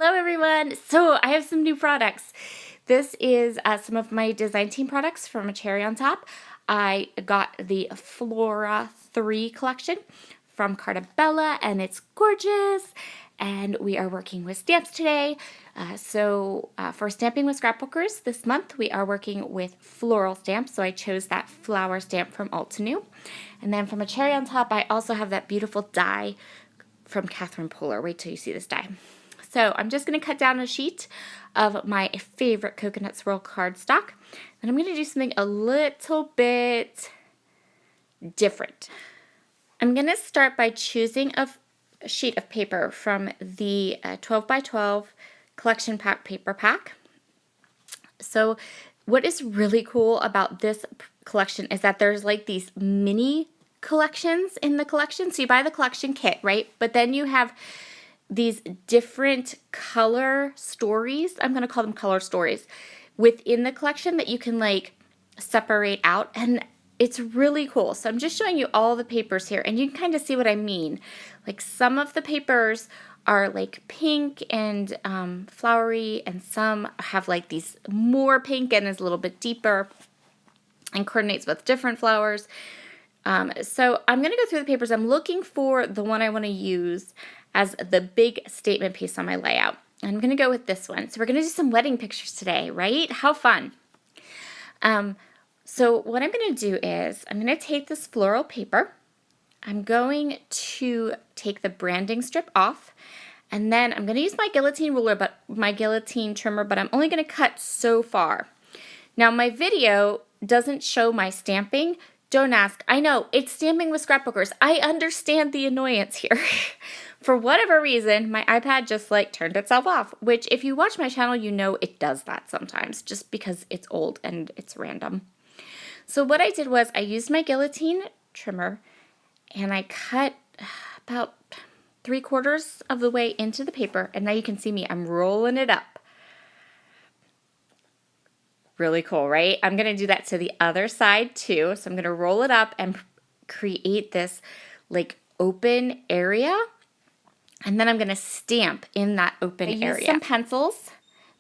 Hello everyone! So I have some new products. This is some of my design team products from A Cherry on Top. I got the Flora 3 collection from Carta Bella and it's gorgeous. And we are working with stamps today. For Stamping with Scrapbookers this month, we are working with floral stamps. So I chose that flower stamp from Alt to New. And then from A Cherry on Top, I also have that beautiful die from Catherine Polar. Wait till you see this die. So I'm just going to cut down a sheet of my favorite coconut swirl cardstock. And I'm going to do something a little bit different. I'm going to start by choosing a sheet of paper from the 12 by 12 collection pack paper pack. So what is really cool about this collection is that there's like these mini collections in the collection. So you buy the collection kit, right? But then you have these different color stories, I'm going to call them color stories, within the collection that you can like separate out, and it's really cool. So I'm just showing you all the papers here and you can kind of see what I mean. Like some of the papers are like pink and flowery, and some have like these more pink and is a little bit deeper and coordinates with different flowers. So I'm going to go through the papers. I'm looking for the one I want to use as the big statement piece on my layout. I'm going to go with this one. So we're going to do some wedding pictures today, right? How fun. So what I'm going to do is I'm going to take this floral paper. I'm going to take the branding strip off, and then I'm going to use my guillotine trimmer, but I'm only going to cut so far. Now my video doesn't show my stamping. Don't ask. I know, it's Stamping with Scrapbookers. I understand the annoyance here. For whatever reason, my iPad just like turned itself off, which if you watch my channel, you know it does that sometimes just because it's old and it's random. So what I did was I used my guillotine trimmer and I cut about 3/4 of the way into the paper, and now you can see me, I'm rolling it up. Really cool, right? I'm going to do that to the other side too. So I'm going to roll it up and create this like open area. And then I'm going to stamp in that open area. I used some pencils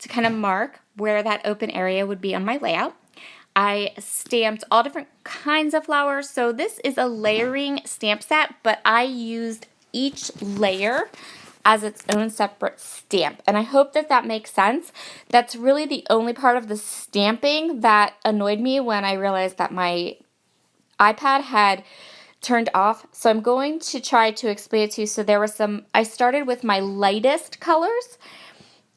to kind of mark where that open area would be on my layout. I stamped all different kinds of flowers. So this is a layering stamp set, but I used each layer as its own separate stamp. And I hope that that makes sense. That's really the only part of the stamping that annoyed me when I realized that my iPad had turned off. So I'm going to try to explain it to you. So there was I started with my lightest colors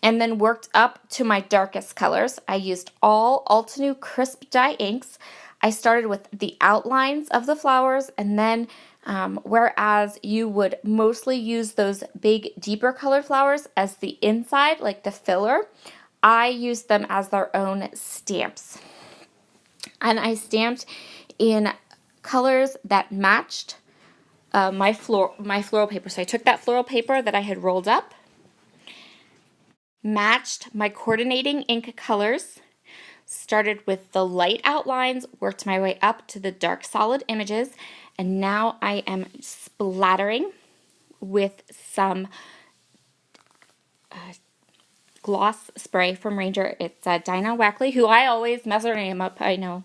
and then worked up to my darkest colors. I used all Altenew crisp dye inks. I started with the outlines of the flowers, and then whereas you would mostly use those big, deeper colored flowers as the inside, like the filler, I used them as their own stamps. And I stamped in colors that matched my floral paper. So I took that floral paper that I had rolled up, matched my coordinating ink colors, started with the light outlines, worked my way up to the dark solid images, and now I am splattering with some gloss spray from Ranger. It's Dinah Wackley, who I always mess her name up, I know.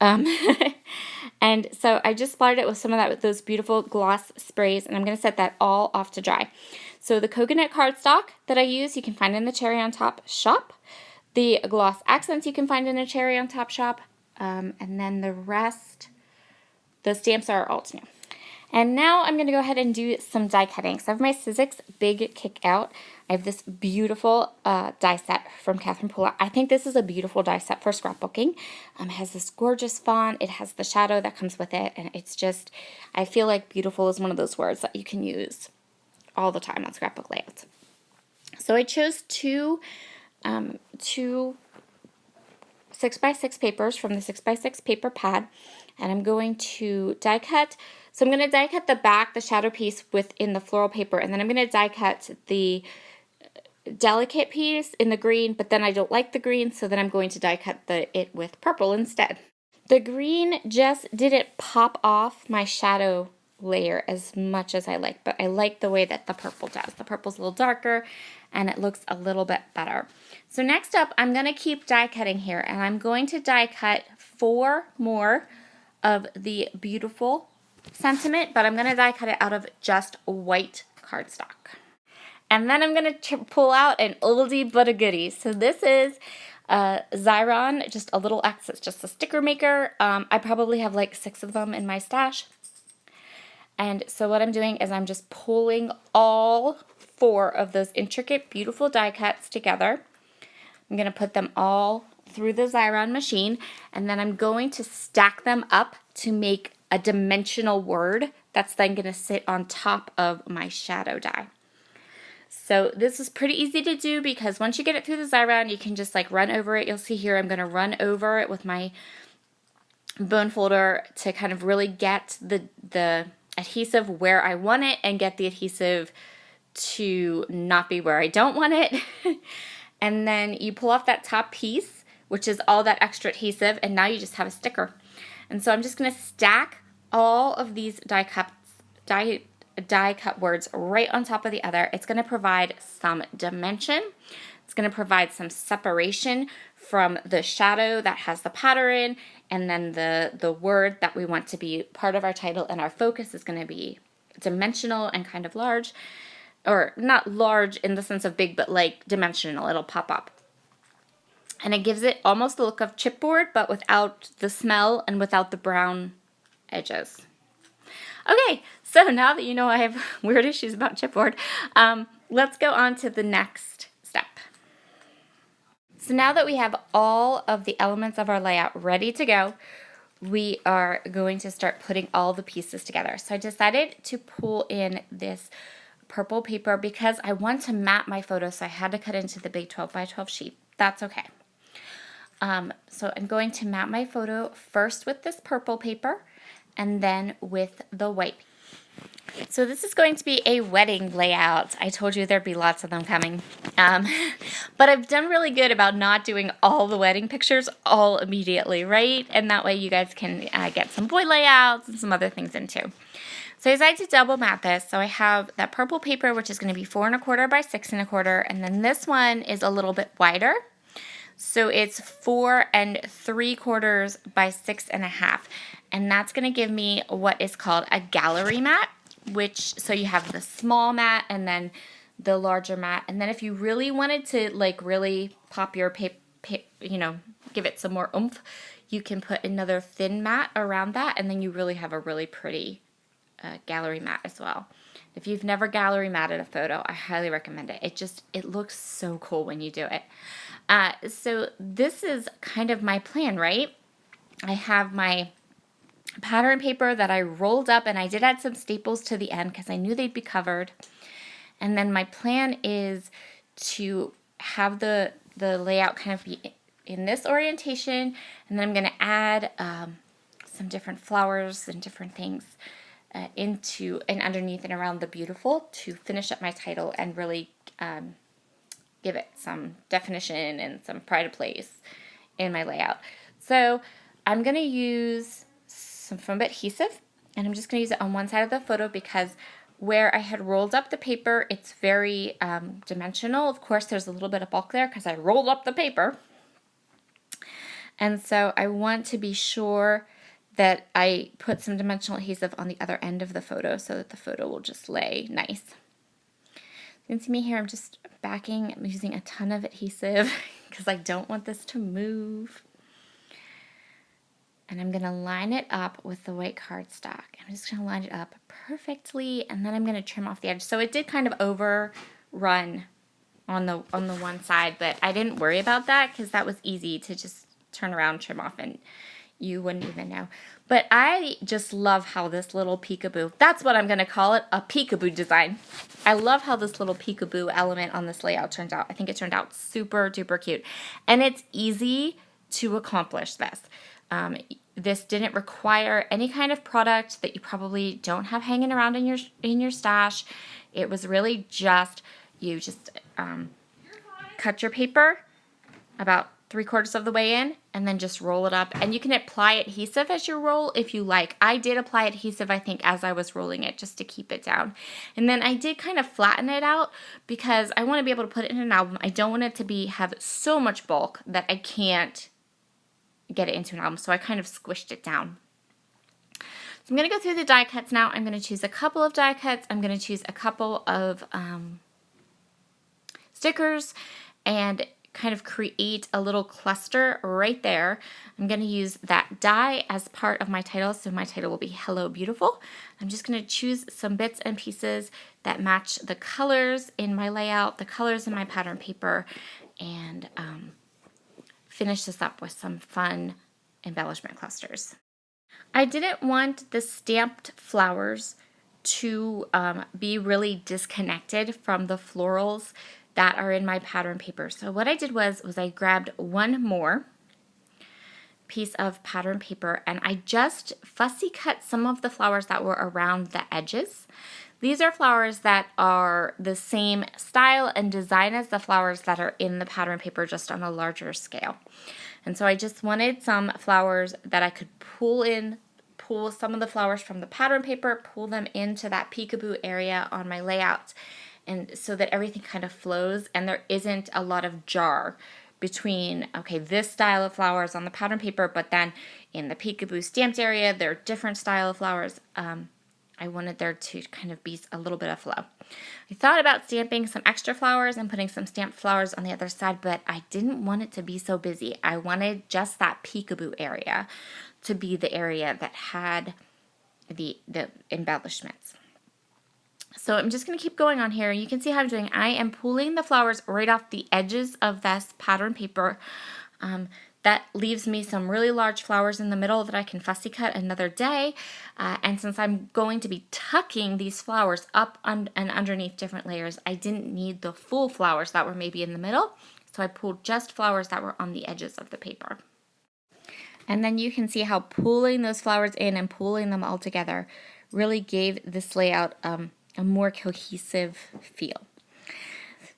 And so I just splattered it with some of that, with those beautiful gloss sprays, and I'm going to set that all off to dry. So the coconut cardstock that I use, you can find in the Cherry on Top shop. The gloss accents you can find in a Cherry on Top shop. And then the rest, the stamps are all new. And now I'm going to go ahead and do some die cutting. So I have my Sizzix Big Kick Out. I have this beautiful die set from Catherine Polar. I think this is a beautiful die set for scrapbooking. It has this gorgeous font. It has the shadow that comes with it. And it's just, I feel like beautiful is one of those words that you can use all the time on scrapbook layouts. So I chose two 6x6 papers from the 6x6 paper pad, and I'm going to die cut. So I'm going to die cut the back, the shadow piece within the floral paper, and then I'm going to die cut the delicate piece in the green, but then I don't like the green, so then I'm going to die cut it with purple instead. The green just didn't pop off my shadow layer as much as I like, but I like the way that the purple does. The purple's a little darker and it looks a little bit better. So next up, I'm going to keep die cutting here, and I'm going to die cut 4 more of the beautiful sentiment, but I'm going to die cut it out of just white cardstock. And then I'm going to pull out an oldie but a goodie. So this is Xyron, just a little X. It's just a sticker maker. I probably have like 6 of them in my stash. And so what I'm doing is I'm just pulling all 4 of those intricate, beautiful die cuts together. I'm going to put them all through the Xyron machine, and then I'm going to stack them up to make a dimensional word that's then going to sit on top of my shadow die. So this is pretty easy to do because once you get it through the Xyron, you can just like run over it. You'll see here I'm going to run over it with my bone folder to kind of really get the adhesive where I want it and get the adhesive to not be where I don't want it. And then you pull off that top piece, which is all that extra adhesive, and now you just have a sticker. And so I'm just going to stack all of these die cut words right on top of the other. It's going to provide some dimension. It's going to provide some separation from the shadow that has the pattern, and then the word that we want to be part of our title and our focus is going to be dimensional and kind of large. Or not large in the sense of big, but like dimensional. It'll pop up. And it gives it almost the look of chipboard, but without the smell and without the brown edges. Okay, so now that you know I have weird issues about chipboard, let's go on to the next step. So now that we have all of the elements of our layout ready to go, we are going to start putting all the pieces together. So I decided to pull in this purple paper because I want to map my photo, so I had to cut into the big 12 by 12 sheet. That's okay. So I'm going to map my photo first with this purple paper and then with the white. So this is going to be a wedding layout. I told you there'd be lots of them coming. But I've done really good about not doing all the wedding pictures all immediately, right? And that way you guys can get some boy layouts and some other things in too. So I decided to double mat this. So I have that purple paper, which is going to be 4 1/4 by 6 1/4, and then this one is a little bit wider. So it's 4 3/4 by 6 1/2, and that's going to give me what is called a gallery mat. So you have the small mat and then the larger mat, and then if you really wanted to like really pop your paper, give it some more oomph, you can put another thin mat around that, and then you really have a really pretty gallery mat as well. If you've never gallery matted a photo, I highly recommend it. It looks so cool when you do it. So this is kind of my plan, right? I have my pattern paper that I rolled up, and I did add some staples to the end because I knew they'd be covered. And then my plan is to have the layout kind of be in this orientation, and then I'm going to add some different flowers and different things into and underneath and around the beautiful to finish up my title and really give it some definition and some pride of place in my layout. So I'm going to use some foam adhesive, and I'm just going to use it on one side of the photo because where I had rolled up the paper, it's very dimensional. Of course, there's a little bit of bulk there because I rolled up the paper. And so I want to be sure that I put some dimensional adhesive on the other end of the photo so that the photo will just lay nice. You can see me here, I'm just backing. I'm using a ton of adhesive because I don't want this to move. And I'm going to line it up with the white cardstock. I'm just going to line it up perfectly, and then I'm going to trim off the edge. So it did kind of overrun on the one side, but I didn't worry about that because that was easy to just turn around, trim off, and you wouldn't even know. But I just love how this little peekaboo, that's what I'm going to call it, a peekaboo design. I love how this little peekaboo element on this layout turned out. I think it turned out super duper cute. And it's easy to accomplish this. This didn't require any kind of product that you probably don't have hanging around in your stash. It was really just, cut your paper about 3/4 of the way in, and then just roll it up. And you can apply adhesive as you roll if you like. I did apply adhesive, I think, as I was rolling it just to keep it down. And then I did kind of flatten it out because I want to be able to put it in an album. I don't want it to have so much bulk that I can't get it into an album. So I kind of squished it down. So I'm going to go through the die cuts now. I'm going to choose a couple of die cuts. I'm going to choose a couple of stickers and kind of create a little cluster right there. I'm going to use that die as part of my title, so my title will be Hello Beautiful. I'm just going to choose some bits and pieces that match the colors in my layout, the colors in my pattern paper, and finish this up with some fun embellishment clusters. I didn't want the stamped flowers to be really disconnected from the florals that are in my pattern paper. So what I did was I grabbed one more piece of pattern paper and I just fussy cut some of the flowers that were around the edges. These are flowers that are the same style and design as the flowers that are in the pattern paper, just on a larger scale. And so I just wanted some flowers that I could pull some of the flowers from the pattern paper, pull them into that peekaboo area on my layout, and so that everything kind of flows and there isn't a lot of jar between, okay, this style of flowers on the pattern paper, but then in the peekaboo stamped area, there are different style of flowers. I wanted there to kind of be a little bit of flow. I thought about stamping some extra flowers and putting some stamped flowers on the other side, but I didn't want it to be so busy. I wanted just that peekaboo area to be the area that had the embellishments. So I'm just going to keep going on here. You can see how I'm doing. I am pulling the flowers right off the edges of this pattern paper. That leaves me some really large flowers in the middle that I can fussy cut another day. And since I'm going to be tucking these flowers up and underneath different layers, I didn't need the full flowers that were maybe in the middle. So I pulled just flowers that were on the edges of the paper. And then you can see how pulling those flowers in and pulling them all together really gave this layout a more cohesive feel.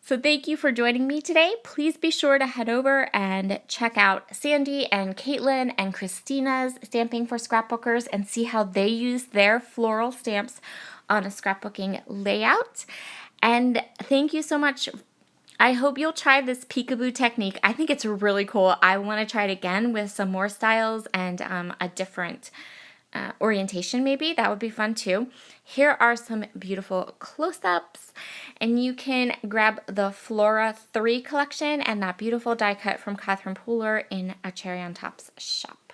So thank you for joining me today. Please be sure to head over and check out Sandy and Caitlin and Christina's Stamping for Scrapbookers and see how they use their floral stamps on a scrapbooking layout. And thank you so much. I hope you'll try this peekaboo technique. I think it's really cool. I want to try it again with some more styles and a different orientation maybe. That would be fun too. Here are some beautiful close-ups, and you can grab the Flora 3 collection and that beautiful die cut from Catherine Pooler in a Cherry on Top's shop.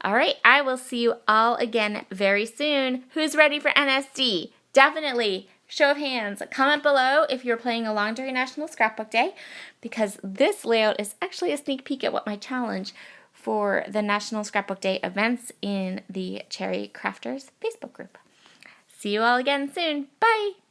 All right, I will see you all again very soon. Who's ready for NSD? Definitely. Show of hands. Comment below if you're playing along during National Scrapbook Day, because this layout is actually a sneak peek at what my challenge for the National Scrapbook Day events in the Cherry Crafters Facebook group. See you all again soon. Bye!